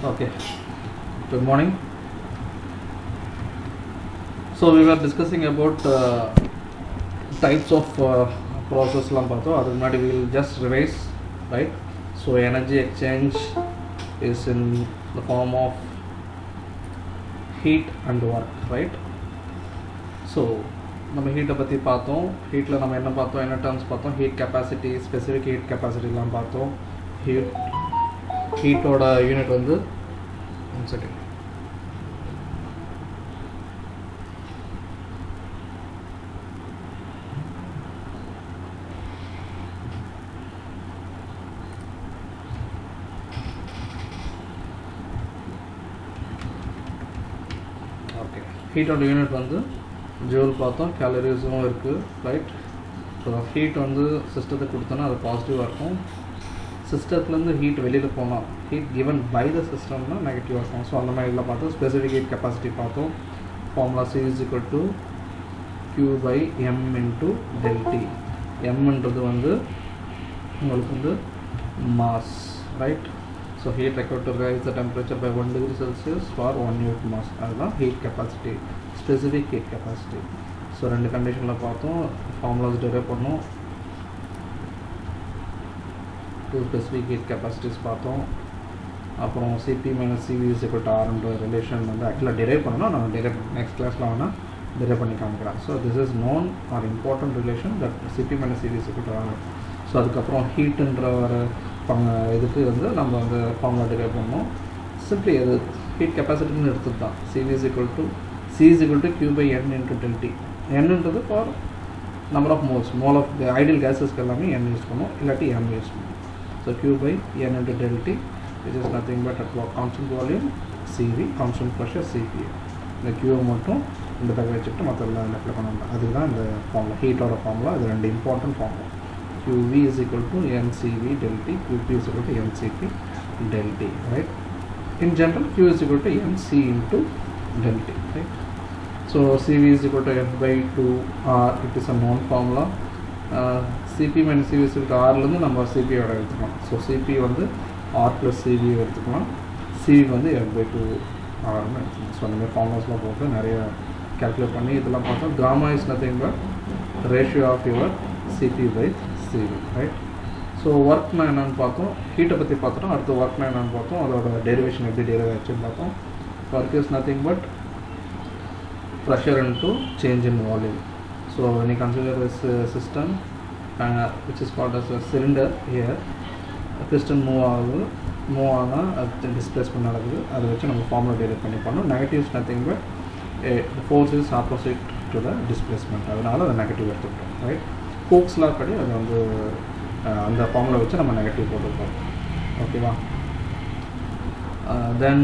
Okay, good morning. So we were discussing about types of process லாம் பார்த்தோம். அதுக்கு முன்னாடி we will just revise, right? So energy exchange is in the form of heat and work, right? So நம்ம ஹீட்டை பற்றி பார்த்தோம். ஹீட்டில் நம்ம என்ன பார்த்தோம், என்ன டேர்ம்ஸ் பார்த்தோம், ஹீட் கெப்பாசிட்டி, ஸ்பெசிஃபிக் ஹீட் கெப்பாசிட்டிலாம் பார்த்தோம். ஹீட்டோட யூனிட் வந்து செகண்ட் ஓகே. ஹீட்டோட யூனிட் வந்து ஜூல் பார்த்தோம், கேலரிஸும் இருக்குது, ரைட்? ஸோ ஹீட் வந்து சிஸ்டத்துக்கு கொடுத்தோன்னா அது பாசிட்டிவாக இருக்கும். சிஸ்டத்துலேருந்து ஹீட் வெளியில் போனால் ஹீட் கிவன் பை த சிஸ்டம்னா நெகட்டிவாக இருக்கும். ஸோ அந்த மாதிரிலாம் பார்த்தோம். ஸ்பெசிஃபிக் ஹீட் கெப்பாசிட்டி பார்த்தோம். Formula C = Q/m × ΔT. எம்ன்றது வந்து உங்களுக்கு வந்து mass, right? So heat required to raise the temperature by 1 degree Celsius for 1 unit mass. அதுதான் heat capacity, specific heat capacity. So ரெண்டு கண்டிஷனில் பார்த்தோம். ஃபார்முலாஸ் டெரைவ் பண்ணோம். டூ ஸ்பெசிஃபிக் ஹீட் கெப்பாசிட்டிஸ் பார்த்தோம். அப்புறம் Cp - Cv = Rன்ற ரிலேஷன் வந்து ஆக்சுவலாக டெரைவ் பண்ணணும். நான் நெக்ஸ்ட் கிளாஸில் வேணால் டெரைவ் பண்ணி காமிக்கிறேன். So this is known or important relation that Cp - Cv = R. So அதுக்கப்புறம் ஹீட்டுன்ற ஒரு இதுக்கு வந்து நம்ம வந்து ஃபார்முலா டெரைவ் பண்ணோம். சிம்பிளி அது ஹீட் கெப்பாசிட்டின்னு எடுத்துட்டு தான். C = Q/n × ΔT. என்னன்றது for number of mole of ideal கேஸஸ்க்கு எல்லாமே n யூஸ் பண்ணுவோம், இல்லாட்டி m யூஸ் பண்ணுவோம். So Q/n × ΔT, which is nothing but at constant volume Cv, constant pressure Cp. இந்த Q மட்டும் இந்த பக்கம் வச்சுட்டு மற்றெல்லாம் இந்த அப்ளை பண்ணணும். அதுதான் இந்த ஃபார்முலா, ஹீட்டோட ஃபார்முலா. அது ரெண்டு important formula. Qv = mCv ΔT, Qp = mCp ΔT, right? In general, Q = mc × ΔT, right? So Cv = f/2R. It is a known formula. Cp - Cv = Rலேருந்து நம்ம Cp யோட எடுத்துக்கலாம். ஸோ Cp வந்து R + Cv எடுத்துக்கலாம், Cv வந்து f/2Rன்னு எடுத்துக்கலாம். So அந்த மாதிரி ஃபார்முலாஸ்லாம் போட்டு நிறைய கேல்குலேட் பண்ணி இதெல்லாம் பார்த்தோம். Gamma is nothing but ratio of your Cp/Cv, right? So ஒர்க்னா என்னென்னு பார்த்தோம். ஹீட்டை பற்றி பார்த்துட்டோம். அடுத்து ஒர்க்னா என்னென்னு பார்த்தோம். அதோட டெரிவேஷன் எப்படி டெரிவ் ஆச்சுன்னு பார்த்தோம். Work is nothing but pressure into change in volume. So when you consider this system which is called as a cylinder, here a piston move ஆனால் displacement நடக்குது. அதை வச்சு நம்ம ஃபார்முலா டெரைவ் பண்ணி பண்ணோம். Negative is nothing but the force is opposite to the displacement. அதனால் அதை negative எடுத்துக்கிட்டோம், ரைட்? ஹூக்ஸ் லா படி அது வந்து அந்த ஃபார்முலா வச்சு நம்ம நெகட்டிவ் போட்டுருக்கோம், ஓகேவா? Then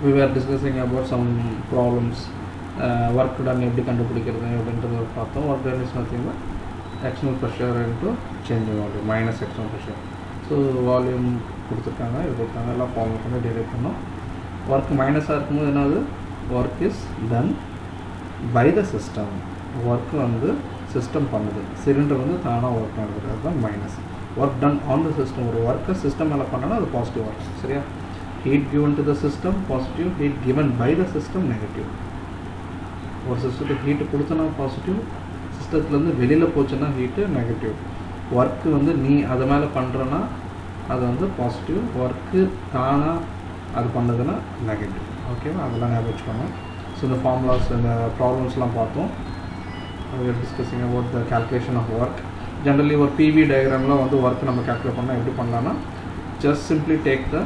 we were discussing about some problems. Work done எப்படி கண்டுபிடிக்கிறது அப்படின்றத பார்த்தோம். Work done is nothing but external pressure into change volume minus external pressure. So volume கொடுத்துருக்காங்க, இது கொடுத்தாங்க, எல்லாம் ஃபார்முலா பண்ணி டெரைவ் பண்ணோம். ஒர்க் மைனஸாக இருக்கும்போது என்னது, work is done by the system. Work வந்து சிஸ்டம் பண்ணுது, சிலிண்டர் வந்து தானாக ஒர்க் பண்ணுறது, அதுதான் minus. Work done on the system. ஒரு ஒர்க்கை சிஸ்டம் மேலே பண்ணோன்னா அது பாசிட்டிவ் ஒர்க், சரியா? Heat given to the system positive, heat given by the system negative. ஒரு சிஸ்டத்துக்கு ஹீட்டு கொடுத்தனா பாசிட்டிவ், சிஸ்டத்துலேருந்து வெளியில் போச்சுன்னா ஹீட்டு நெகட்டிவ். ஒர்க்கு வந்து நீ அதை மேலே பண்ணுறன்னா அது வந்து பாசிட்டிவ், ஒர்க்கு தானாக அது பண்ணதுன்னா நெகட்டிவ், ஓகேவா? அதெல்லாம் ஞாபகம் வச்சுக்கோங்க. ஸோ இந்த ஃபார்முலாஸ், இந்த ப்ராப்ளம்ஸ்லாம் பார்த்தோம். we are discussing about the calculation of work. Generally ஒரு PV டயக்ராமில் வந்து ஒர்க் நம்ம கேல்குலேட் பண்ணால் எப்படி பண்ணலான்னா, just simply take the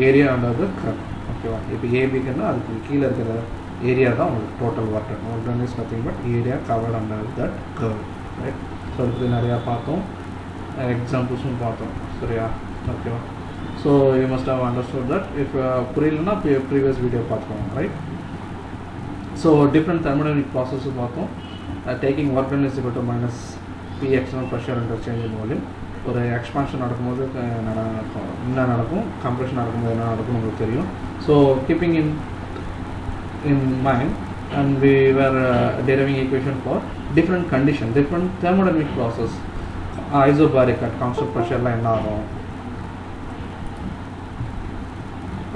area under the curve, ஓகேவா? இப்போ ஏபிக்குன்னா அதுக்கு கீழே இருக்கிற ஏரியா தான் உங்களுக்கு total work done. Work done is nothing but area covered under that curve, right? So அதுக்கு நிறையா பார்த்தோம், எக்ஸாம்பிள்ஸும் பார்த்தோம், சரியா? ஓகேவா? So you must have understood that. If புரியலன்னா ப்ரீவியஸ் வீடியோ பார்த்துக்கோங்க, ரைட்? ஸோ டிஃப்ரெண்ட் தெர்மோடைனமிக் ப்ராசஸும் பார்த்தோம். Taking work done is equal to minus P external pressure inter change in volume. ஒரு எக்ஸ்பான்ஷன் நடக்கும்போது என்ன நடக்கும், கம்ப்ரெஷன் நடக்கும்போது என்ன நடக்கும் உங்களுக்கு தெரியும். So keeping in mind, and we were deriving equation for different condition, different thermodynamic process. Isobaric at constant pressure la enna agum,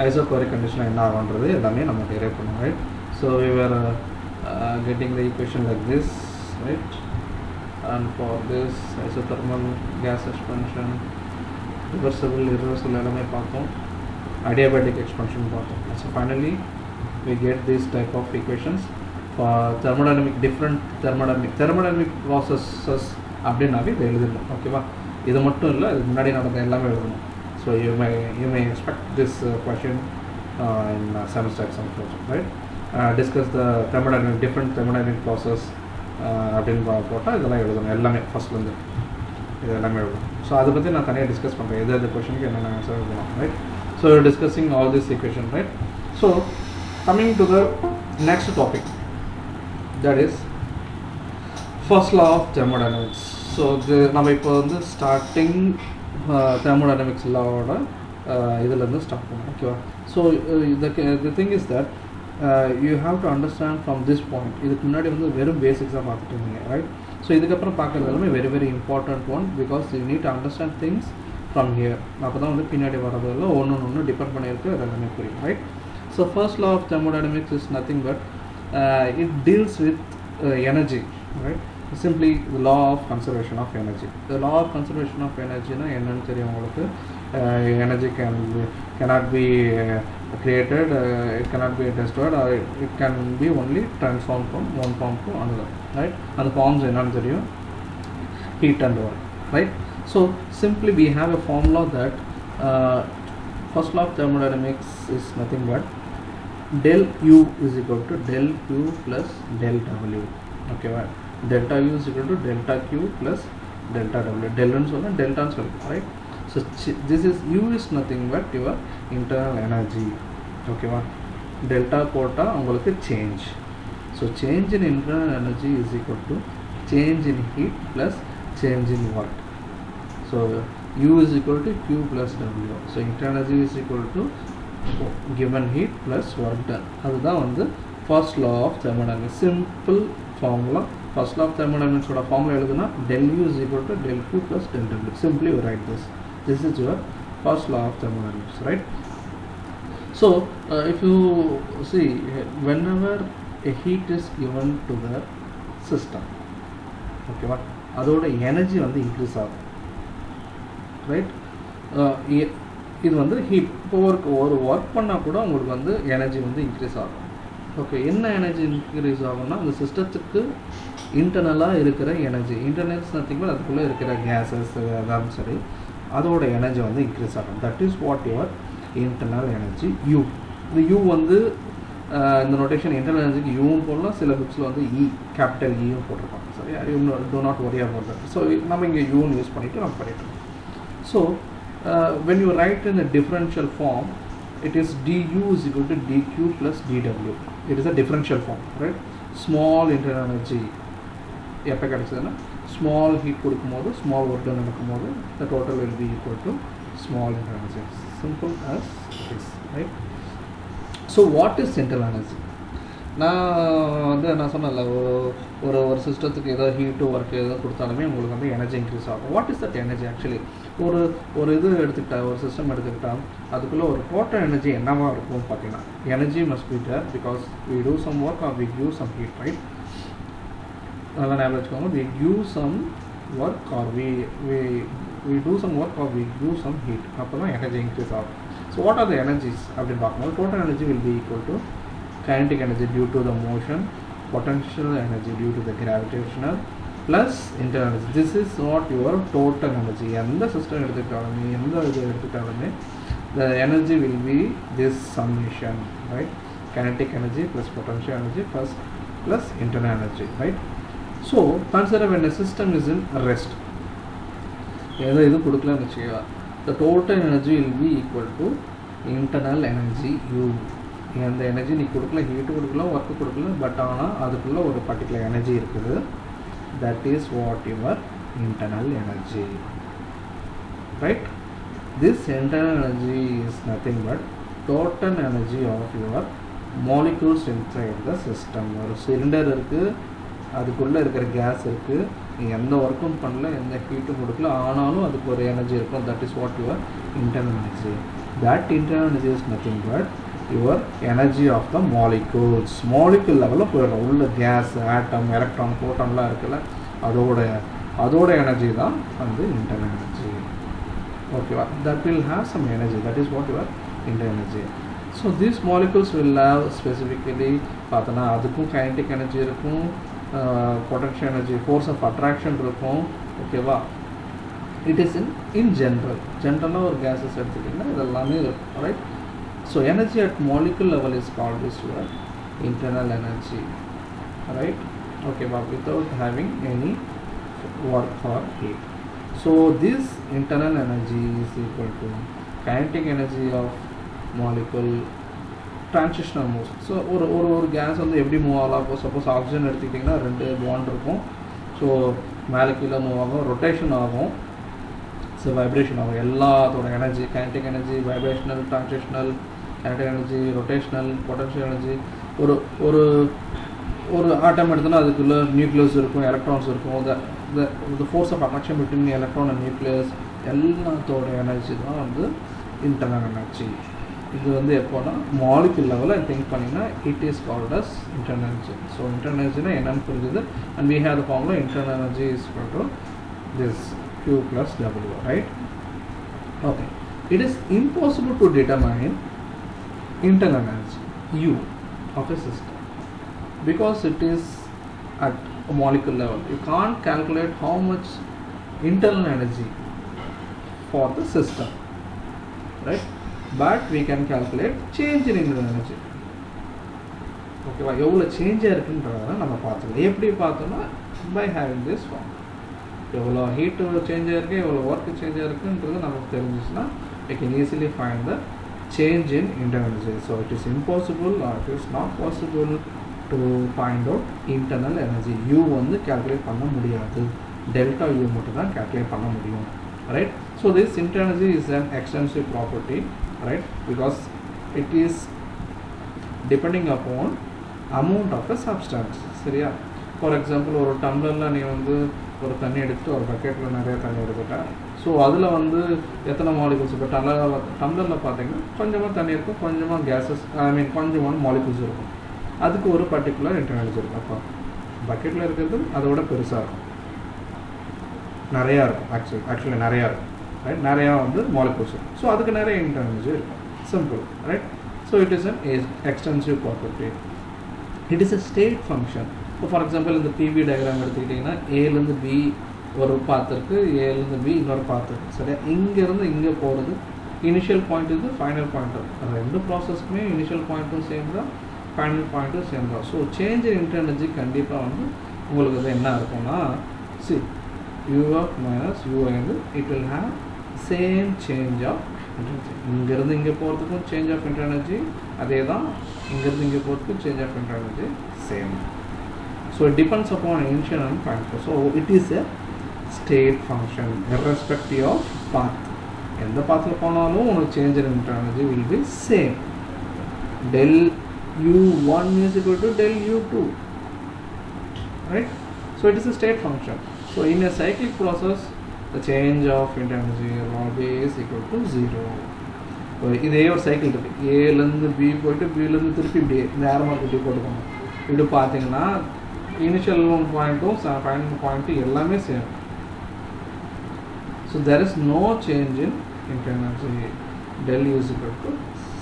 isochloric condition என்ன ஆகும்ன்றது எல்லாமே நம்ம derive பண்ணுவோம், right? So we were getting the equation like this, right? And for this isothermal gas expansion, reversible, irreversible எல்லாமே பார்த்தோம், adiabatic expansion பார்த்தோம். So finally we get this type of equations for thermodynamic, different thermodynamic processes அப்படின்னாவே இதை எழுதணும், ஓகேவா? இது மட்டும் இல்லை, இதுக்கு முன்னாடி நடந்த எல்லாமே எழுதணும். So you may expect this question in semester exam also, right? Discuss the different thermodynamic process அப்படின்னு போட்டால் இதெல்லாம் எழுதணும், எல்லாமே ஃபஸ்ட்லேருந்து இது எல்லாமே எழுதணும். ஸோ அதை பற்றி நான் தனியாக டிஸ்கஸ் பண்ணுறேன், எது கொஷனுக்கு என்னென்ன ஆன்சர் எழுதலாம், right? So discussing all this equation, right? So coming to the next topic, that is first law of thermodynamics. So இது நம்ம இப்போ வந்து ஸ்டார்டிங் தெர்மோடைனமிக்ஸ் லாவோட இதிலேருந்து ஸ்டார்ட் பண்ணுவோம், ஓகேவா? So the thing is that you have to understand from this point. இதுக்கு முன்னாடி வந்து வெறும் பேசிக்ஸாக பார்த்துட்டு இருந்தீங்க, ரைட்? ஸோ இதுக்கப்புறம் பார்க்குறது எல்லாமே very very important one, because you need to understand things from here. அப்போ தான் வந்து பின்னாடி வரதெல்லாம் ஒன்று டிபெண்ட் பண்ணியிருக்கு, அது எல்லாமே புரியும், right? So first law of thermodynamics is nothing but it deals with energy, right? Simply the law of conservation of energy. The law of conservation of energy na என்னன்னு தெரியும் உங்களுக்கு? Energy cannot be created, it cannot be destroyed, or it can be only transformed from one form to another, right? And the forms என்னன்னு தெரியும்? Heat and work, right? So simply we have a formula that first law of thermodynamics is nothing but del U is equal to del Q plus del W, okay, right? Delta U is equal to delta Q plus delta W. Del ன்னு சொன்னா டெல்டான்னு சொல்லுங்க, right? So this is U is nothing but your internal energy, ஓகேவா? Delta போட்டால் உங்களுக்கு change. So change in internal energy is equal to change in heat plus change in work. So U is equal to Q plus W. So internal energy is equal to given heat plus work done. அதுதான் வந்து first law of thermodynamics. Simple formula. First law of thermodynamics ஓட formula எழுதுனா del U is equal to del Q plus del W. Simply you write this. This is your first law of thermodynamics, right? So if you see, whenever a heat is given to the system, okay, what அதோட energy வந்து increase ஆகும், right? இது வந்து heat, இப்போ ஒரு work பண்ணால் கூட உங்களுக்கு வந்து எனர்ஜி வந்து இன்க்ரீஸ் ஆகும், ஓகே? என்ன எனர்ஜி இன்க்ரீஸ் ஆகும்னா அந்த சிஸ்டத்துக்கு இன்டர்னலாக இருக்கிற எனர்ஜி, இன்டர்னல்ஸ் நத்திங் பட் அதுக்குள்ளே இருக்கிற கேஸஸ் அதாவது சரி, அதோட எனர்ஜி வந்து இன்க்ரீஸ் ஆகும். That is what your internal energy you. இந்த யூ வந்து இந்த நோட்டேஷன் இன்டர்னல் எனர்ஜிக்கு யூவும் போடலாம், சில புக்ஸில் வந்து கேபிட்டல் ஈயும் போட்டிருப்பாங்க, சரியா? You do not worry about that. So நம்ம இங்கே யூன்னு யூஸ் பண்ணிவிட்டு நம்ம பண்ணிட்டோம். So when you write in a differential form, it is du is equal to dq plus dw. It is a differential form, right? Small internal energy எப்போ கிடைச்சதுன்னா small heat கொடுக்கும்போது small work done நடக்கும்போது the total will be equal to small internal energy. Simple as this, right? So what is internal energy? நான் சொன்னல ஒரு சிஸ்டத்துக்கு ஏதோ heat work ஏதோ கொடுத்தாலுமே உங்களுக்கு வந்து எனர்ஜி இன்க்ரீஸ் ஆகும். What is that energy actually? ஒரு இது எடுத்துக்கிட்டா, ஒரு சிஸ்டம் எடுத்துக்கிட்டால் அதுக்குள்ளே ஒரு டோட்டல் எனர்ஜி என்னவாக இருக்கும் பார்த்தீங்கன்னா, energy must be there because we do some work or we give some heat, right? நல்லா ஞாபகம் வச்சுக்கோங்க, we give some work or we do some work or we give some heat, அப்போ தான் energy increase ஆகும். So what are the energies அப்படின்னு பார்க்கும்போது total energy will be equal to kinetic energy due to the motion, potential energy due to the gravitational plus internal energy. This is what your total energy. எந்த system எடுத்துக்கிட்டாலுமே, எந்த இது எடுத்துக்கிட்டாலுமே the energy will be this summation, right? Kinetic energy plus potential energy plus internal energy, right? So consider when a system is in rest, ஏதோ இது கொடுக்கலன்னு வச்சுக்கோங்க, the total energy will be equal to internal energy U. அந்த energy நீ கொடுக்கல, heat கொடுக்கலாம், work கொடுக்கல, but ஆனால் அதுக்குள்ளே ஒரு பர்டிகுலர் எனர்ஜி இருக்குது. That is what your internal energy, right? This internal energy is nothing but total energy of your molecules inside the system. ஒரு சிலிண்டர் இருக்குது, அதுக்குள்ளே இருக்கிற கேஸ் இருக்குது, நீ எந்த ஒர்க்கும் பண்ணல, எந்த ஹீட்டும் கொடுக்கல, ஆனாலும் அதுக்கு ஒரு எனர்ஜி இருக்கும். That is what your internal energy. That internal energy is nothing but your energy of the molecules. Molecule level போயிடும். உள்ள கேஸ், ஆட்டம், எலக்ட்ரான், புரோட்டான்லாம் இருக்குல்ல, அதோட எனர்ஜி தான் வந்து இன்டர்னல் எனர்ஜி. ஓகேவா? That will have some energy. That is what your internal energy. So these molecules will have specifically பார்த்தோன்னா அதுக்கும் kinetic energy இருக்கும், potential energy, force of attraction இருக்கும். ஓகேவா? இட் இஸ் இன் ஜென்ரலாக ஒரு கேஸஸ் எடுத்துக்கிட்டிங்கன்னா இதெல்லாமே இருக்கும். Right? So energy at molecule level is called is your internal energy. Right? ஓகேவா? Without having any work or heat. So this internal energy is equal to kinetic energy of molecule transitional moves. So ஒரு case வந்து எப்படி move ஆகலாம்? இப்போ suppose oxygen எடுத்துக்கிட்டிங்கன்னா 2 bond இருக்கும். So மேலே கீழே மூவ் ஆகும், ரொட்டேஷன் ஆகும், ஸோ வைப்ரேஷன் ஆகும். எல்லாத்தோட energy, kinetic energy, vibrational, transitional, kinetic energy, rotational, potential energy. ஒரு ஆட்டம் எடுத்தோன்னா அதுக்குள்ளே நியூக்ளியஸ் இருக்கும், எலக்ட்ரான்ஸ் இருக்கும். the force of attraction between the electron and nucleus எல்லாத்தோட எனர்ஜி தான் வந்து இன்டர்னல் எனர்ஜி. இது வந்து எப்போனா மாலிகுல் லெவலில் திங்க் பண்ணிங்கன்னா it is called as internal energy. So internal எனர்ஜினா என்னன்னு புரிஞ்சுது. And we have the formula internal energy is equal to this Q plus W, right? Okay. It is impossible to determine internal energy U of a system because it is at a molecule level. You can't calculate how much internal energy for the system, right? But we can calculate change in internal energy. ஓகேவா? எவ்வளோ சேஞ்சாக இருக்குன்றத நம்ம பார்த்துக்கலாம். எப்படி பார்த்தோம்னா by having this form. எவ்வளோ heat சேஞ்சாக இருக்குது, எவ்வளோ ஒர்க்கு சேஞ்சாக இருக்குன்றது நமக்கு தெரிஞ்சிச்சுன்னா we can easily find the change in internal energy. So it is impossible or it is not possible to find out internal energy. U வந்து calculate பண்ண முடியாது, delta U மட்டும் தான் calculate பண்ண முடியும். Right? So this internal energy is an extensive property, right? Because it is depending upon amount of a substance. சரியா? For example ஒரு டம்ளரில் நீ வந்து ஒரு தண்ணி எடுத்துட்டு ஒரு பக்கெட்டில் நிறைய தண்ணி எடுத்துட்டா, ஸோ அதில் வந்து எத்தனை மாலிகூல்ஸ்? இப்போ டம்ளரில் பார்த்தீங்கன்னா கொஞ்சமாக தண்ணி இருக்கும், கொஞ்சமாக கேஸஸ், கொஞ்சமான மாலிகூல்ஸ் இருக்கும். அதுக்கு ஒரு பர்டிகுலர் இன்டர்னல் எனர்ஜி இருக்கும். அப்போ பக்கெட்டில் இருக்கிறது அதோட பெருசாக இருக்கும், நிறையா இருக்கும். ஆக்சுவலி நிறையா இருக்கும், ரைட்? நிறையா வந்து மாலிகூல்ஸ் இருக்கும். ஸோ அதுக்கு நிறைய இன்டர்னல் எனர்ஜி இருக்கும். Simple, right? So it is an extensive property. It is a state function. இப்போ ஃபார் எக்ஸாம்பிள் இந்த பிவி டயக்ராம் எடுத்துக்கிட்டிங்கன்னா ஏலேருந்து பி ஒரு பாத் இருக்குது, ஏலேருந்து பி இன்னொரு பாத் இருக்குது. சரியா? இங்கேருந்து இங்கே போகிறது இனிஷியல் பாயிண்ட் இது, ஃபைனல் பாயிண்ட். ரெண்டு ப்ராசஸ்க்குமே இனிஷியல் பாயிண்ட்டும் சேம் தான், ஃபைனல் பாயிண்ட்டும் சேம் தான். So change in internal energy கண்டிப்பாக வந்து உங்களுக்கு அது என்ன இருக்கும்னா u of minus u வந்து it will have same change of energy. இங்கேருந்து இங்கே போகிறதுக்கும் சேஞ்ச் ஆஃப் இன்டர்னல் எனர்ஜி அதே தான், இங்கேருந்து இங்கே போகிறதுக்கும் change of internal energy same. So it depends upon initial and final. So it is a state function irrespective of path. எந்த பாத்தில் போனாலும் உங்களுக்கு change in internal energy will be same. del u1 is equal to del u2, right? So it is a state function. So in a cyclic process the change of internal energy is always equal to 0. இதே ஒரு cycle இருக்குது, ஏலேருந்து B போய்ட்டு பிலேருந்து திருப்பி இப்படி நேரமாக இப்படி போட்டுக்கணும். இப்படி பார்த்தீங்கன்னா இனிஷியல் பாயிண்ட்டும் ஃபைனல் பாயிண்ட்டும் எல்லாமே same. So there is no change in internal energy. del u is equal to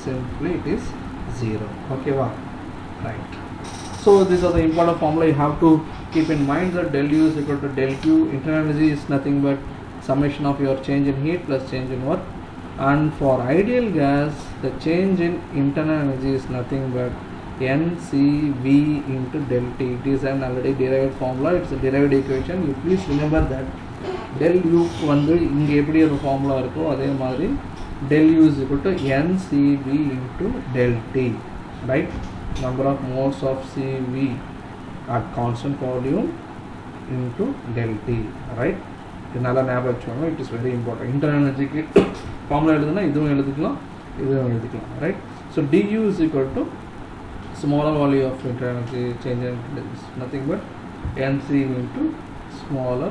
simply it is 0. Okay, wow. Right. So these are the important formula. You have to keep in mind that del u is equal to del q. Internal energy is nothing but summation of your change in heat plus change in work. And for ideal gas, the change in internal energy is nothing but NCV into del T. It is an already derived formula. It's a derived equation. You please remember that del u வந்து இங்கே எப்படி ஒரு formula இருக்கோ அதே மாதிரி del u is equal to NCV into del T, right? Number of moles of CV at constant volume into del T, right? இதனால ஞாபகம் வச்சுக்கோங்க. It is very important. Internal எனர்ஜிக்கு ஃபார்முலா எழுதுனா இதுவும் எழுதிக்கலாம், இதுவும் எழுதிக்கலாம், right? So du is equal to smaller value of internal energy change in is nothing but NCV into smaller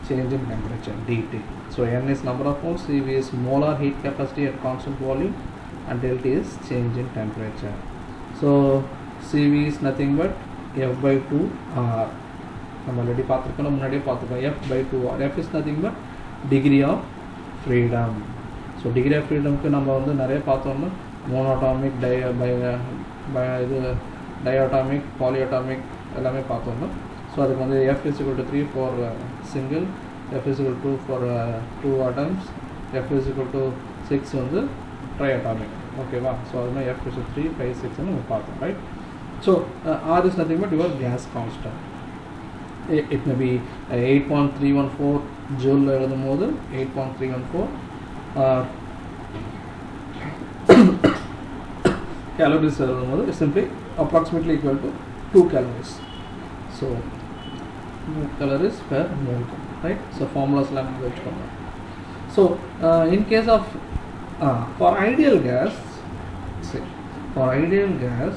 change in temperature, dt. So N is number of moles, Cv is molar heat capacity at constant volume, and delta is change in temperature. So Cv is nothing but F by 2 R. நம்ம already பார்த்துருக்கோம், முன்னாடியே பார்த்துருக்கோம். F by 2 R. F is nothing but degree of freedom. So degree of ஃப்ரீடம்க்கு நம்ம வந்து நிறைய பார்த்தோம்னா monatomic இது டயோட்டாமிக் பாலியோட்டாமிக் எல்லாமே பார்த்தோம்னா. ஸோ அதுக்கு வந்து F is equal to 3 for single, F is equal to 2 for 2 atoms, F is equal to 6 வந்து ட்ரையோட்டாமிக். ஓகேவா? ஸோ அதுமாதிரி F is 3, 5, 6 நம்ம பார்த்தோம், right? So R is nothing but your gas constant. It may be 8.314 joule எழுதும் போது 8.314 calories எழுதும் போது simply approximately equal to 2 calories. So 2 calories per mole, right? So formulas la neenga vechukonga. So in case of for ideal gas, say for ideal gas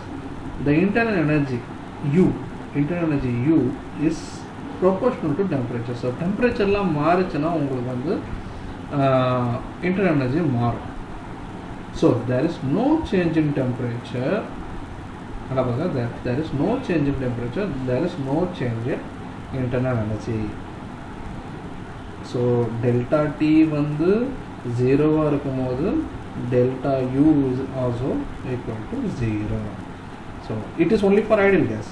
the internal energy U is proportional to temperature. So temperature la மாறுச்சுனா உங்களுக்கு வந்து internal energy மாறும். So there is no change in temperature. There is no change in temperature, there is no change in internal energy. So delta T வந்து 0 இருக்கும்போது delta U is also equal to 0. So it is only for ideal gas,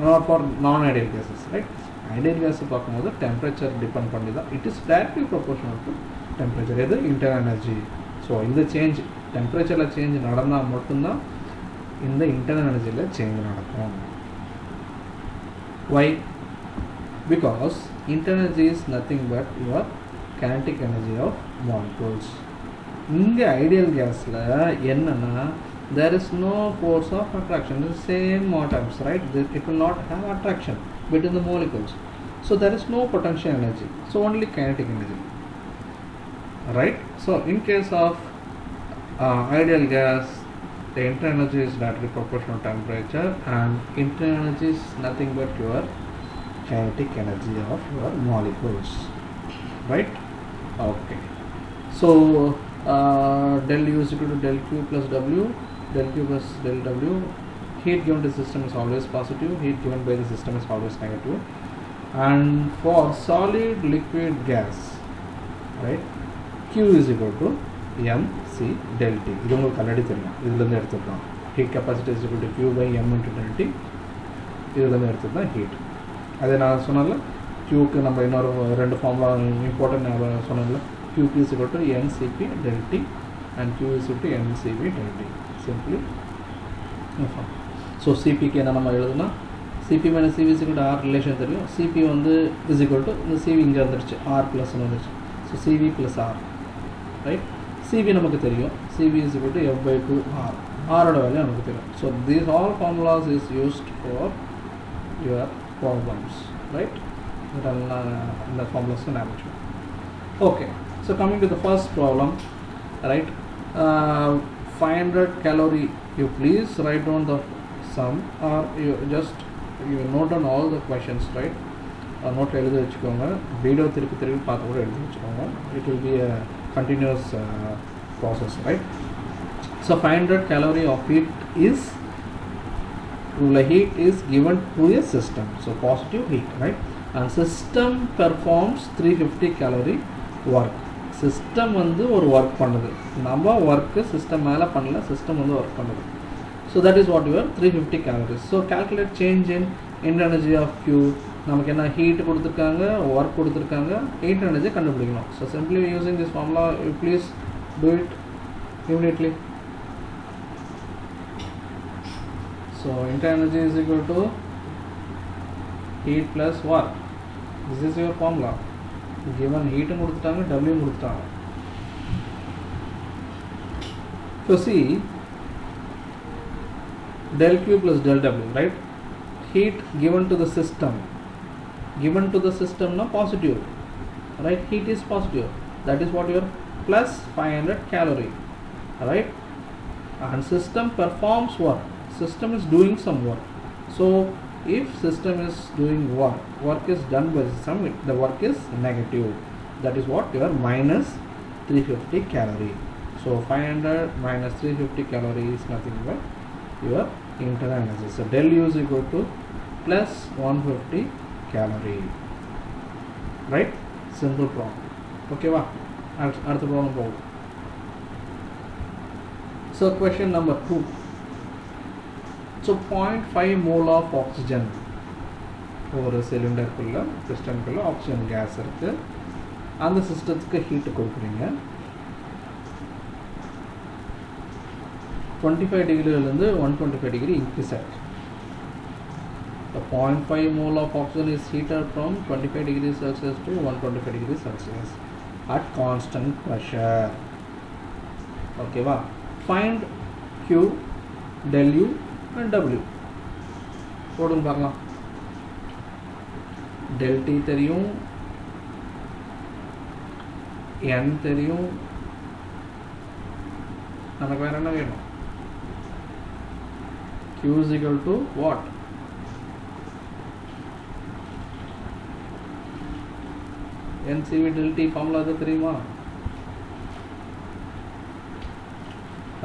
not for non-ideal gases, right? Ideal gas பார்க்கும்போது temperature depend பண்ணி தான், it is directly proportional to temperature, எது internal energy. So இந்த change டெம்பரேச்சரில் change நடந்தால் மட்டும்தான் இந்த internal எனர்ஜியில் change நடக்கும். Why? Because internal energy is nothing but your kinetic energy of molecules. இங்கே ஐடியல் கேஸில் என்னன்னா there is no force of attraction, the same atoms, right? It will not have attraction between the molecules. So there is no potential energy, so only kinetic energy, right? So in case of ideal gas, the internal energy is directly proportional to temperature, and internal energy is nothing but your kinetic energy of your molecules, right? Okay. So del U is equal to del Q plus W, del Q plus del W. Heat given to the system is always positive, heat given by the system is always negative. And for solid, liquid, gas, right, Q is equal to mc del T. இது உங்களுக்கு already தெரியும், இதுலேருந்து எடுத்துக்கலாம். Heat capacity is equal to Q by m into del T. இதுலேருந்து எடுத்துக்கலாம் heat. அதே நான் சொன்னல Qக்கு நம்ம இன்னொரு ரெண்டு ஃபார்முலா இம்பார்ட்டன்ட் சொன்னல, Qp is equal to mcp del T and Q is equal to mcv del T. Simply so Cpக்கு என்ன நம்ம எழுதுனா Cp minus Cv is equal to R relation தெரியும். Cp வந்து is equal to இந்த Cv இங்கே வந்துருச்சு, R plus வந்துருச்சு. So Cv plus R, right? Cv நமக்கு தெரியும், Cv is equal to F by 2 R. R ஓட வேல்யூ நமக்கு தெரியும். So these all formulas is used for your problems, right? இதெல்லாம் இந்த formulas ஞாபகம். Okay, so coming to the first problem, right? 500 calorie. You please write down the sum, or you just note down all the questions, right? Note எழுதி வச்சுக்கோங்க, video திருப்பி திருப்பி பார்த்து கூட எழுதி வச்சுக்கோங்க. It will be a continuous process, right? So 500 calorie of heat is given to a system, so positive heat, right? And system performs 350 calorie work. System வந்து ஒரு ஒர்க் பண்ணுது, நம்ம ஒர்க்கு சிஸ்டம் மேலே பண்ணல, சிஸ்டம் வந்து ஒர்க் பண்ணுது. So that is what your 350 calories. So calculate change in energy of Q. நமக்கு என்ன ஹீட் கொடுத்துருக்காங்க, ஒர்க் கொடுத்துருக்காங்க, ஹீட் எனர்ஜி கண்டுபிடிக்கணும். So simply using this formula you please do it immediately. So internal energy is equal to heat plus work. This is your formula. given ஹீட்டும் கொடுத்துட்டாங்க, W கொடுத்துட்டாங்க. So C del Q plus del W, right? Heat given to the system na positive, right? Heat is positive, that is what your plus 500 calorie, right? And system performs work, system is doing some work. So if system is doing work is done by the system, the work is negative. That is what your minus 350 calorie. So 500 minus 350 calorie is nothing but your internal energy. So del U is equal to plus 150 calorie. Right? Simple problem. Okay, va? Another problem problem. So question number 2. So 0.5 mole of oxygen ஒரு சிலிண்டருக்குள்ள சிஸ்டம்குள்ள oxygen case இருக்கு. அந்த சிஸ்டத்துக்கு heat கொடுக்குறீங்க. 25 டிகிரியிலிருந்து 125 degree increase ஆகுது. The 0.5 mole of oxygen is heated from 25 degrees Celsius to 125 degrees Celsius at constant pressure. Okay va? Find Q, del U and W. போடுங்க பார்க்கலாம். del T தெரியும், N தெரியும், நமக்கு வேற என்ன வேணும்? Q is equal to what? NCV del T formula அது தெரியுமா?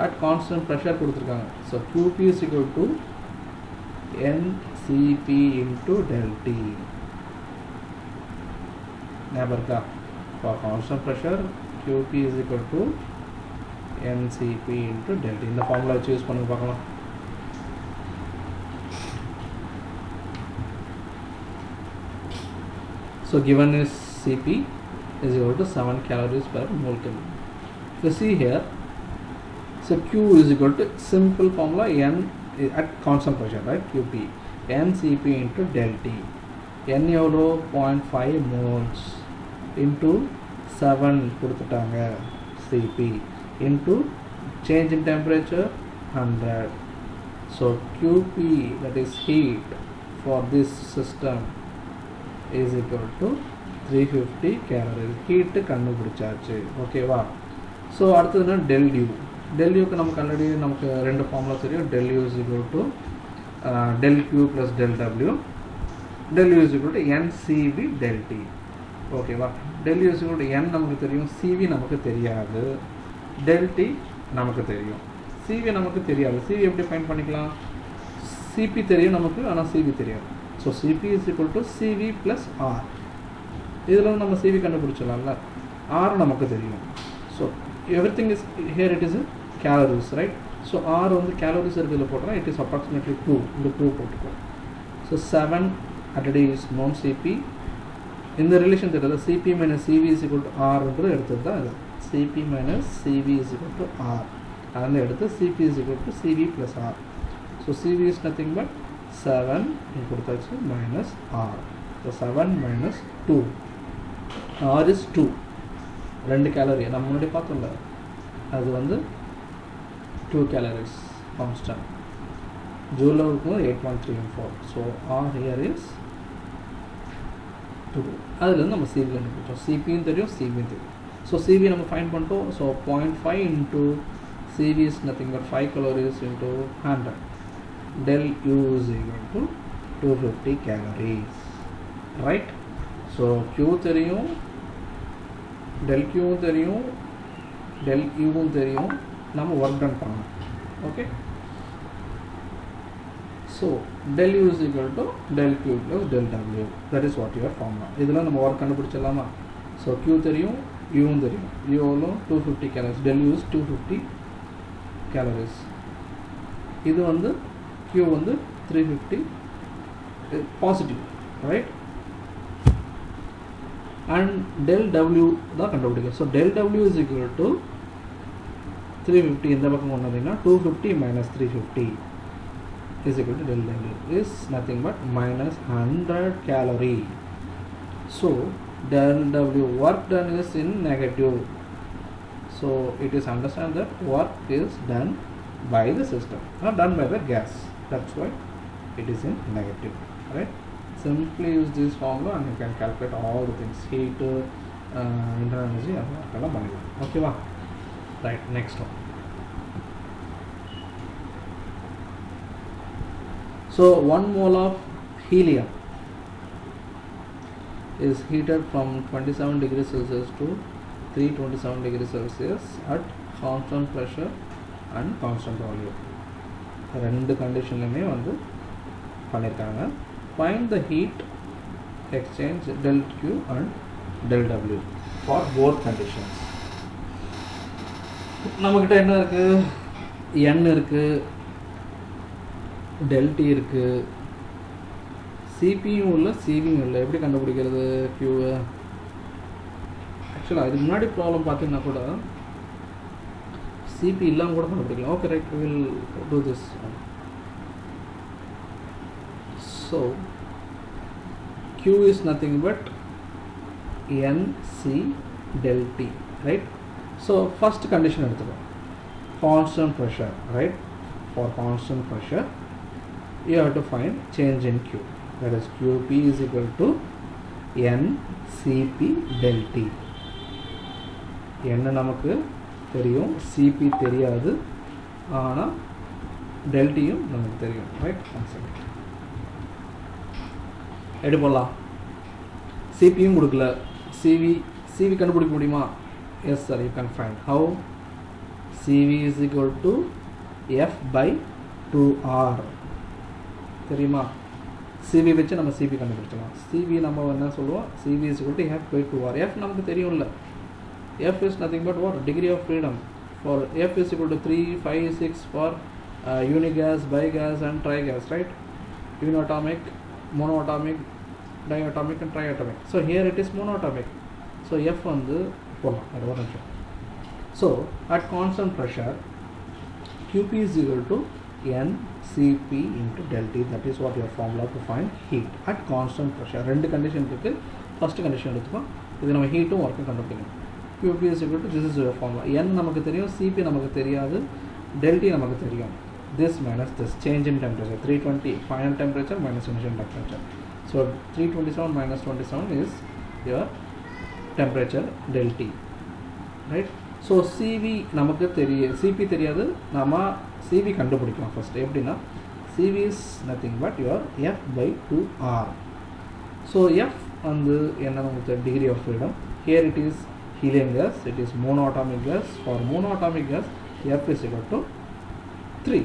at constant pressure கொடுத்திருக்காங்க. So QP is equal to NCP into del T. ஞாபகா? For constant pressure QP is equal to NCP into del T. இந்த formula use பண்ணுங்க பார்க்கலாம். So given is Cp is equal to 7 calories per mole Kelvin. If you see here, so Q is equal to simple formula N at constant pressure, right? QP NCP into del T. N எவ்வளோ 0.5 moles into 7 கொடுத்துட்டாங்க Cp into change in temperature 100. So QP, that is heat for this system, is equal to 350 calories. Heat கண்டுபிடிச்சாச்சு. ஓகேவா? So அடுத்ததுன்னா del U. del U க்கு நமக்கு already நமக்கு ரெண்டு formula தெரியும். del U is equal to del Q plus del W. del U is equal to NCV del T. ஓகேவா? del U is equal to N நமக்கு தெரியும், CV நமக்கு தெரியாது, del T நமக்கு தெரியும். CV நமக்கு தெரியாது. CV எப்படி ஃபைண்ட் பண்ணிக்கலாம்? CP தெரியும் நமக்கு, ஆனால் CV தெரியாது. So CP is equal to CV plus R. இதில் நம்ம CV கண்டுபிடிச்சலாம்ல. R நமக்கு தெரியும். So everything is here, it is in calories, right? So R வந்து calories இருக்கிறதுல போட்டோம்னா it is approximately 2. இந்த 2 போட்டுக்கோ. So 7 already is known CP. இந்த ரிலேஷன் தெரியாது. CP minus CV is equal to R என்று எடுத்தது தான் இது. CP minus CV is equal to R. அதில் எடுத்து CP is equal to CV plus R. So CV is nothing but 7 கொடுத்தாச்சு minus R. So 7 minus 2. R is 2. 2 gallery நம்ம முன்னாடி பார்த்தோம்ல, அது வந்து 2 calories constant. ஜூலில் இருக்கும் 8.34. So R here is 2. அதுலேருந்து நம்ம CV கண்டுபிடிச்சோம். CPயும் தெரியும், CVயும் தெரியும். ஸோ CV நம்ம ஃபைண்ட் பண்ணிட்டோம். So 0.5 into CV is nothing but 5 calories into 100. del U is equal to 250 calories. Right? So Q தெரியும், del Q தெரியும், del U தெரியும், நம்ம ஒர்க் டன் பண்ணணும். Okay? So del U is equal to del Q plus del W. That is what your formula. இதெல்லாம் நம்ம work கண்டுபிடிச்சிடலாமா? So Q தெரியும், Uவும் தெரியும். U எவ்வளோ? 250 calories. del U is 250 calories. இது வந்து Q வந்து 350 positive, right? and del W தான் கண்டுபிடிக்கும். So del W is equal to 350. இந்த பக்கம் கொண்டு வந்தீங்கன்னா 250 minus 350 is equal to del W is nothing but minus 100 calorie. So del W work done is in negative. So it is understand that work is done by the system, not done by the gas. That's why it is in negative, right? Simply use this formula and you can calculate all the things, heat, internal energy, அதெல்லாம் பண்ணிடலாம். ஓகேவா? Right, next one. So 1 mole of helium is heated from 27 degrees Celsius to 327 degrees Celsius at constant pressure and constant volume. ரெண்டு கண்டிஷன்லையுமே வந்து பண்ணியிருக்காங்க. Find the heat exchange del Q and del W for both conditions. நம்மக்கிட்ட என்ன இருக்குது, n இருக்குது, del T இருக்குது, சிபியும் இல்லை சிவியும் இல்லை. எப்படி கண்டுபிடிக்கிறது க்யூவை? ஆக்சுவலாக இதுக்கு முன்னாடி ப்ராப்ளம் பார்த்தீங்கன்னா கூட சிபி இல்லாமல் கூட கண்டுபிடிக்கலாம். Okay right, will do this. So q is nothing but nc del T, right? So first condition எடுத்துக்கோ, constant pressure, right? For constant pressure you have to find change in Q, that is Qp is equal to ncp del T. என்ன நமக்கு தெரியும், cp தெரியாது, ஆனால் del Tயும் நமக்கு தெரியும், right? எப்படி போடலாம்? சிபியும் கொடுக்கல, சிவி கண்டுபிடிக்க முடியுமா? Yes sir, you can find. How? CV is equal to F by 2r. தெரியுமா? சிவி வச்சு நம்ம சிபி கண்டுபிடிச்சலாம். சிவி நம்ம என்ன சொல்லுவோம், CV is equal to F by 2r. F நமக்கு தெரியும்ல, F is nothing but what, degree of freedom. For F is equal to 3, 5, 6 for unigas, bigas and trigas, right? Uniatomic, monoatomic, diatomic and triatomic. So here it is monoatomic. So F வந்து போடலாம், அது ஒரு நிமிஷம். So at constant pressure Qp is equal to ncp into del T. That is what your formula to find heat at constant pressure. ரெண்டு condition இருக்கு. First condition எடுத்துக்கோ, இது நம்ம ஹீட்டும் ஒர்க்கும் கண்டுபிடிக்கணும். Qp is equal to, this is your formula. n நமக்கு தெரியும், cp நமக்கு தெரியாது, del T நமக்கு தெரியும். This minus this, change in temperature, 320 final temperature minus initial temperature. So 327 minus 27 is your temperature del T, right? So CV நமக்கு தெரியும், CP தெரியாது, நாம CV கண்டுபிடிக்கலாம் ஃபர்ஸ்ட். எப்படின்னா CV is nothing but your F by 2R. So F வந்து என்ன நமக்கு degree of freedom. Here it is helium gas, it is monoatomic gas. For monoatomic gas F is equal to 3.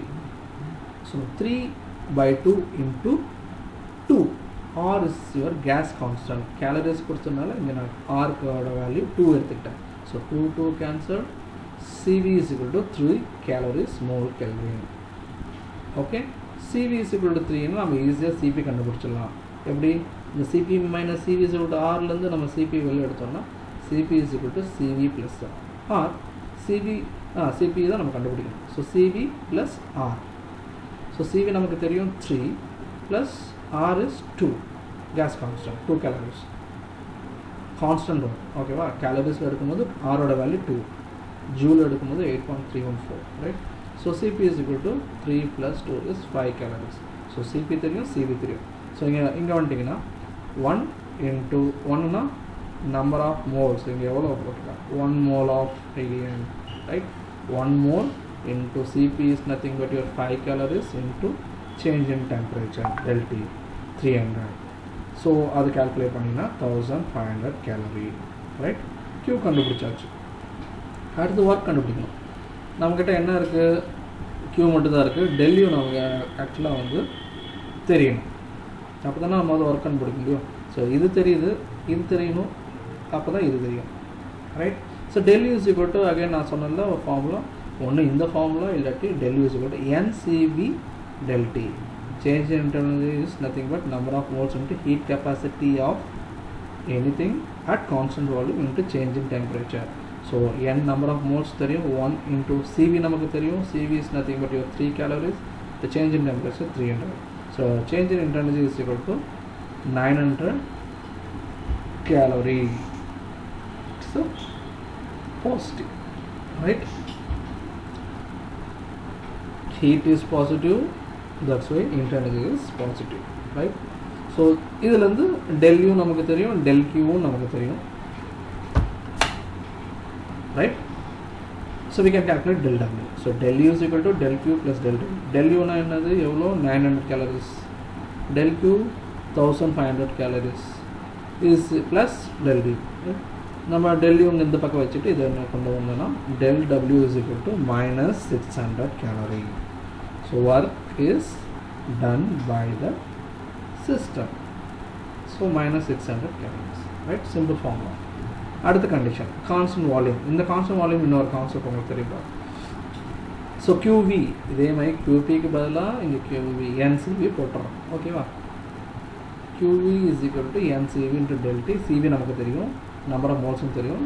So 3 by 2 into 2. R is your gas constant. Calories கொடுத்தனால இங்க நான் R கோட value 2 எடுத்துட்டேன். So 2 cancel. CV is equal to 3 calories mole Kelvin. Okay? CV is equal to 3 நம்ம ஈஸியா CP கண்டுபிடிச்சிடலாம். எப்படி? இந்த CP minus CV is equal to R ல இருந்து நம்ம CP வெளிய எடுத்தோம்னா CP is equal to CV plus R. CP தான் நம்ம கண்டுபிடிக்கணும். So CV plus R. So CV நமக்கு தெரியும் 3 plus R is 2, gas constant, 2 calories. Constant one, okay va? Calories எடுக்கும்போது R ஓட வேல்யூ 2, joule எடுக்கும்போது 8.314, right? So CP is equal to 3 plus 2 is 5 calories. So CP தெரியும், CV தெரியும். So இங்க வந்துட்டீங்கன்னா 1 into 1 னா number of moles, இங்க எவ்வளவு போட்டுக்கலாம், 1 mole of helium, right? 1 mole into Cp is nothing but your 5 calories into change in temperature del T 300. So அது calculate பண்ணினா 1500 calorie, right? Q கண்டுபிடிச்சாச்சு. அடுத்து work கண்டுபிடிக்கணும். நம்மகிட்ட என்ன இருக்கு, Q மட்டும் தான் இருக்கு, del U நமக்கு ஆக்சுவலாக வந்து தெரியணும். அப்போ தானே நம்ம வந்து ஒர்க் கண்டுபிடிக்க முடியும். ஸோ இது தெரியுது, இது தெரியணும், அப்போ தான் இது தெரியும், right? So del U is equal to, again நான் சொன்னதில்ல ஒரு ஃபார்முலா, ஒன்று இந்த ஃபார்முலா இல்லாட்டி del U is equal to ncv del T. Change in internal energy is nothing but number of moles into heat capacity of anything at constant volume into change in temperature. So n number of moles தெரியும், 1 into Cv நமக்கு தெரியும், Cv is nothing but your 3 calories, the change in temperature 300. So change in internal energy is equal to 900 calorie. So positive, right? Heat is positive, that's why internal energy is positive, right? So இதில் இருந்து del U நமக்கு தெரியும், del Q நமக்கு தெரியும், right? So we can calculate del W. So del U is equal to del Q plus del W. Del U na என்னது எவ்வளோ, 900 calories. Del Q 1500 calories is plus del D. நம்ம del U இந்த பக்கம் வச்சுட்டு இதை என்ன கொண்டு வந்தோம்னா del W is equal to minus 600 calorie. So work is done by the system. So minus 600 calories. Right? Simple formula. அடுத்த condition constant volume. இந்த constant volume இன்னொரு கான்செப்ட் உங்களுக்கு தெரியுமா? So QV இதே மாதிரி QPக்கு பதிலாக இங்கே QV NCV போட்டுறோம். ஓகேவா? QV is equal to NCV into del T. CV நமக்கு தெரியும், நம்பர் ஆஃப் மோல்ஸும் தெரியும்,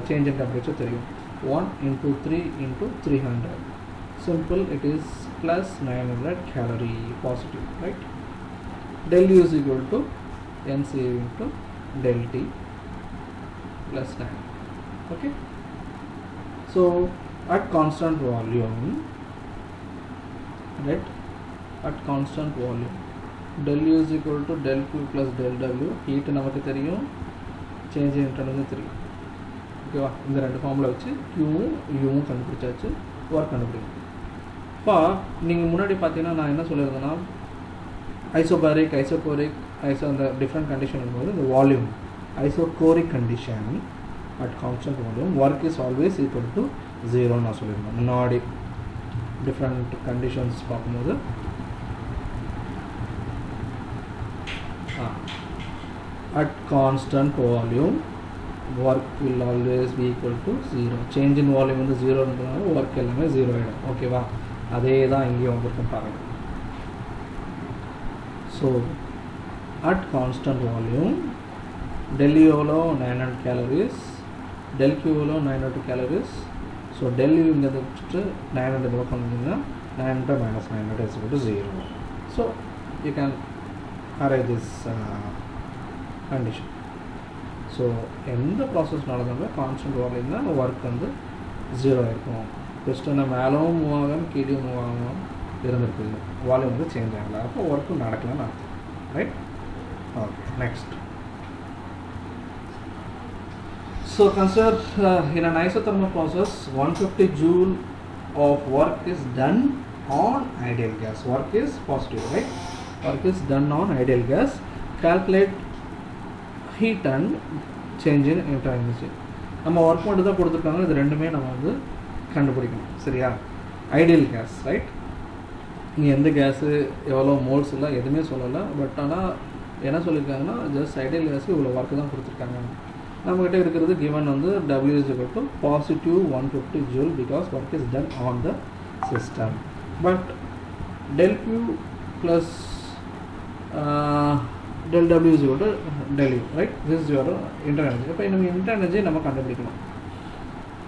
சேஞ்ச் இன் டெம்பரேச்சர் தெரியும். 1 into 3 into 300. Simple, it is plus 900 calorie positive, right? Del U is equal to NCV into del T plus 9. Okay? So at constant volume, right? At constant volume, del U is equal to del Q plus del W. Heat நமக்கு தெரியும், change in temperature தெரியும். ஓகேவா? இந்த ரெண்டு formula வச்சு Qவும் Uவும் கண்டுபிடிச்சாச்சு, work கண்டுபிடிக்கும். இப்போ நீங்கள் முன்னாடி பார்த்தீங்கன்னா நான் என்ன சொல்லியிருந்தேன்னா ஐசோபாரிக், ஐசோகோரிக், அந்த டிஃப்ரெண்ட் கண்டிஷன் இருக்கும்போது இந்த volume isochoric condition at constant volume work is always equal to 0 நான் சொல்லியிருந்தேன். முன்னாடி டிஃப்ரெண்ட் கண்டிஷன்ஸ் பார்க்கும்போது at constant volume work will always be equal to 0. Change in volume வந்து 0 ன்றதால work எல்லாமே 0 ஆயிடும். ஓகேவா? அதே தான் இங்கேயும் வந்திருக்கும் பாருங்க. So at constant volume del U எவ்வளோ 900 calories, del Q எவ்வளோ 900 calories. So del U இங்கே வச்சுட்டு 900 work பண்ணிங்கன்னா 900 minus 900 is equal to 0. So you can arrange this condition. So எந்த ப்ராசஸ் நடந்தாலும் கான்ஸ்டன்ட் வால்யூம் தான் ஒர்க் வந்து 0 இருக்கும். பிஸ்டனை மேலும் மூவ் ஆகும், கீழே மூவ் ஆகும் இருந்திருக்குது, வால்யூம் வந்து சேஞ்ச் ஆகலை, அப்போ ஒர்க்கும் நடக்கலன்னு அர்த்தம். Right? Okay, next. So consider in an isothermal process 150 joule of work is done on ideal gas. Work is positive, right? Work is done on ideal gas. Calculate heat and change in internal energy. நம்ம work மட்டும் தான் கொடுத்துருக்காங்க, இது ரெண்டுமே நம்ம வந்து கண்டுபிடிக்கணும். சரியா? Ideal case, right? இங்கே எந்த கேஸு எவ்வளோ மோல்ஸ் இல்லை எதுவுமே சொல்லலை. பட் ஆனால் என்ன சொல்லியிருக்காங்கன்னா ஜஸ்ட் ஐடியல் கேஸுக்கு இவ்வளோ ஒர்க்கு தான் கொடுத்துருக்காங்க. நம்மகிட்ட இருக்கிறது given வந்து W is equal to positive 150 joule because work is done on the system. But del Q plus del W is equal to del U, right? This is your internal energy. இப்போ நம்ம internal energy நம்ம கண்டுபிடிக்கணும்.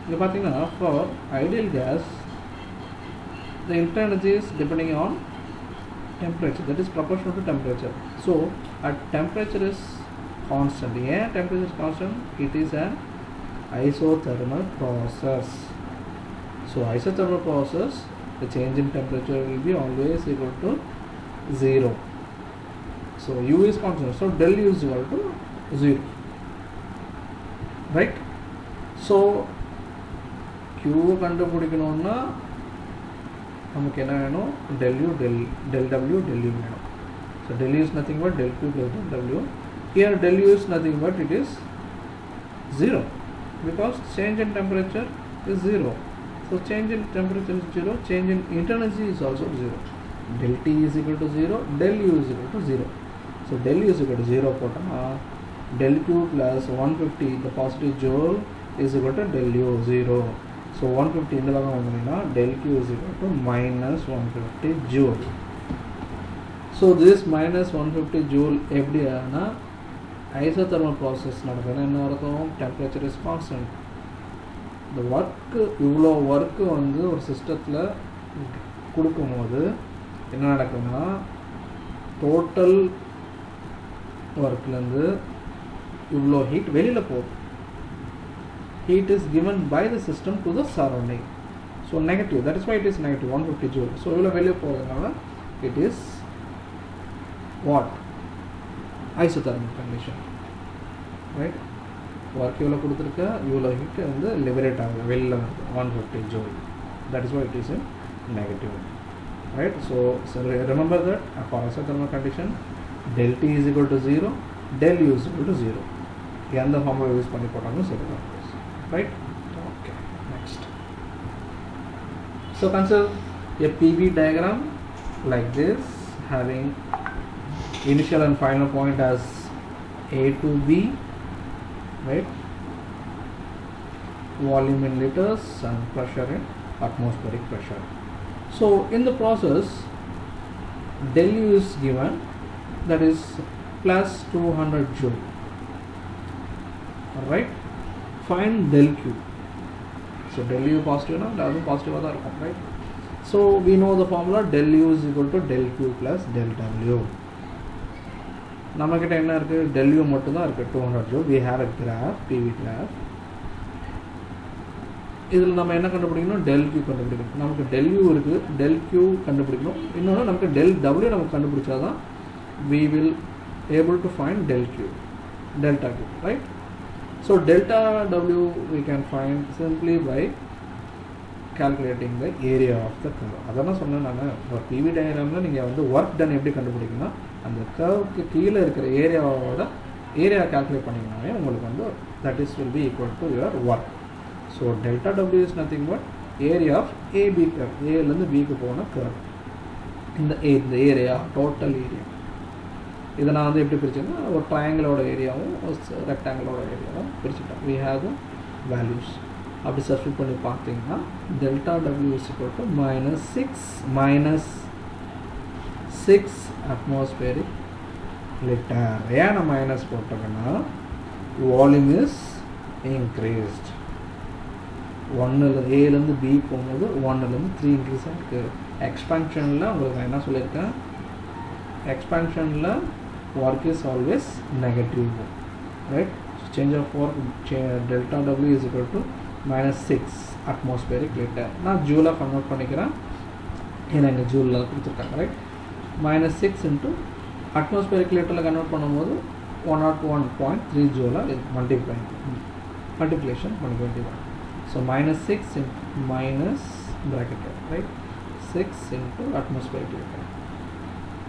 இங்கே பார்த்தீங்கன்னா for ideal gas the internal energy is depending on temperature, that is proportional to temperature. So at temperature is constant. Yeah, temperature is constant. It is an isothermal process. So isothermal process, the change in temperature will be always equal to 0. So U is constant, so del U is equal to 0, right? So Q கண்டுபிடிக்கணும்னா நமக்கு என்ன வேணும்? del U, del W, del U வேணும். So del U is nothing but del Q plus del W. Here del U is nothing but it is 0 because change in temperature is 0. So change in temperature is 0, change in internal energy is also 0. Del T is equal to 0, del U is equal to 0. So del U is equal to 0 போட்டோம்னா del Q plus 150 the positive joule is equal to del U 0. So 150 இந்த பக்கம் வந்தீங்கன்னா del Q is equal to minus 150 joule. So this minus 150 joule எப்படி ஆனா isothermal process நடக்குதுன்னா என்ன அர்த்தம்? Temperature is constant. இந்த ஒர்க்கு இவ்வளோ ஒர்க்கு வந்து ஒரு சிஸ்டத்தில் கொடுக்கும்போது என்ன நடக்குதுன்னா டோட்டல் ஒர்க்லேருந்து இவ்வளோ ஹீட் வெளியில் போகுது. Heat is given by the system to the surrounding. So negative, that is why it is negative 150 joule. So இவ்வளோ வெளியே போகிறதுனால it is what? Isothermal condition, right? Work இவ்வளோ கொடுத்துருக்க இவ்வளோ ஹீட் வந்து லிபரேட் ஆகுது, வெளியில் வருது 150 joule. That is why it is in negative, right? So remember that for isothermal condition del t is equal to 0, del u is equal to 0. எந்த formula use பண்ணி போட்டாலும் சரிதான், right? Okay, next. So consider a PV diagram like this, having initial and final point as A to B, right? Volume in liters and pressure in atmospheric pressure. So in the process, del U is given, that is plus 200 joule. Alright, find del Q. So del U positive na, that is positive other, right? So we know the formula del U is equal to del Q plus del W. நம்மக்கிட்ட என்ன இருக்குது, del U மட்டும்தான் இருக்குது 200 joule. We have a graph, PV graph. இதில் நம்ம என்ன கண்டுபிடிக்கணும், del Q கண்டுபிடிக்கணும். நமக்கு del U இருக்குது, del Q கண்டுபிடிக்கணும். இன்னொன்று நமக்கு del W நமக்கு கண்டுபிடிச்சாதான் we will able to find del Q, delta Q, right? So delta W we can find simply by calculating the area of the curve. அதான் சொன்னேன் நான், ஒரு PV டயக்ராமில் நீங்கள் வந்து ஒர்க் டன் எப்படி கண்டுபிடிக்கணும்னா அந்த கர்வுக்கு கீழே இருக்கிற ஏரியா கால்குலேட் பண்ணிங்கனாலே உங்களுக்கு வந்து that is will be equal to your work. So delta W is nothing but area of AB curve. ஏலேருந்து பிக்கு போன curve. இந்த ஏரியா டோட்டல் ஏரியா இதை நான் வந்து எப்படி பிரிச்சேன்னா ஒரு ட்ரையாங்கிளோட ஏரியாவும் ரெக்டாங்கிளோட ஏரியாவும் பிரிச்சுட்டேன். we have the values. அப்படி சப்ஸ்டிட்யூட் பண்ணி பார்த்தீங்கன்னா delta W is equal to -6 atmospheric liter. ஏன் நான் மைனஸ் போட்டோம்னா வால்யூம் இஸ் இன்க்ரீஸ்ட். ஏலேருந்து பி போகும்போது 1லேருந்து 3 இன்க்ரீஸ் ஆகிருக்கு. எக்ஸ்பான்ஷனில் உங்களுக்கு நான் என்ன சொல்லியிருக்கேன், எக்ஸ்பான்ஷனில் work is always negative, right? Change of work delta W is equal to -6 atmospheric liter. நான் ஜூலாக கன்வெர்ட் பண்ணிக்கிறேன், ஏன்னா எங்கள் ஜூலில் கொடுத்துருக்காங்க, ரைட்? -6 into atmospheric literல கன்வெர்ட் பண்ணும்போது 101.3 ஜூலாக மல்டிப்ளிகேஷன் பண்ணிக்க வேண்டியது. So -6 into minus bracket, right? 6 into atmospheric liter.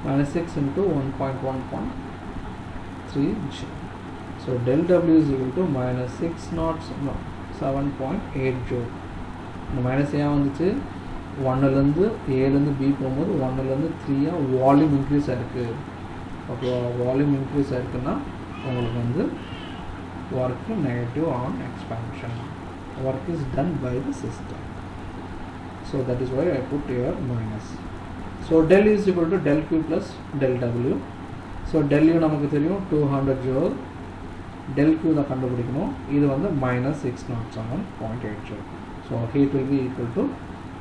-6 into 1.1.3 J. So del W is equal to -7.8 joule. இந்த minus ஏன் வந்துச்சு, 1லேருந்து ஏலேருந்து பி போகும்போது 1லேருந்து 3 வால்யூம் இன்க்ரீஸ் ஆகிருக்கு. ஓகேவா, வால்யூம் இன்க்ரீஸ் ஆகிருக்குன்னா உங்களுக்கு வந்து work negative on expansion. Work is done by the system. So that is why I put here minus. So del is equal to del Q plus del W. So del U நமக்கு தெரியும் 200 joule. del Q தான் கண்டுபிடிக்கணும். இது வந்து -607.8 joule. So heat will be equal to,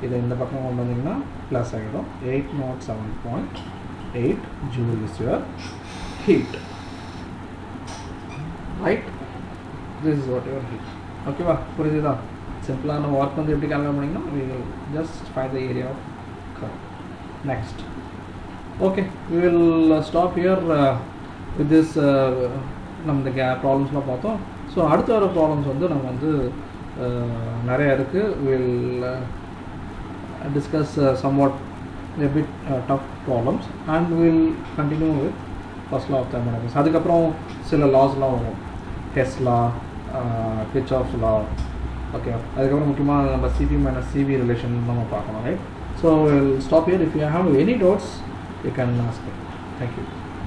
இதை இந்த பக்கம் கொண்டு வந்தீங்கன்னா ப்ளஸ் ஆகிடும், 807.8 joule is your heat, right? This is what your heat. ஓகேவா, புரியுதுதா? சிம்பிளான ஒர்க் வந்து எப்படி கால்குலேட் பண்ணிங்கன்னா we will just find the area of curve. Next, okay, we will stop here with this. நம்ம இந்த ப்ராப்ளம்ஸ்லாம் பார்த்தோம். ஸோ அடுத்த வர ப்ராப்ளம்ஸ் வந்து நம்ம வந்து நிறைய இருக்குது. Will discuss somewhat a bit tough problems and we'll continue with first law of thermodynamics. அதுக்கப்புறம் சில லாஸ்லாம் வரும், has law, Kirchhoff's law. Okay, அதுக்கப்புறம் முக்கியமாக நம்ம சிபி மைனஸ் சிவி ரிலேஷன் நம்ம பார்க்கணும், right? So will stop here. If you have any doubts you can ask. Thank you.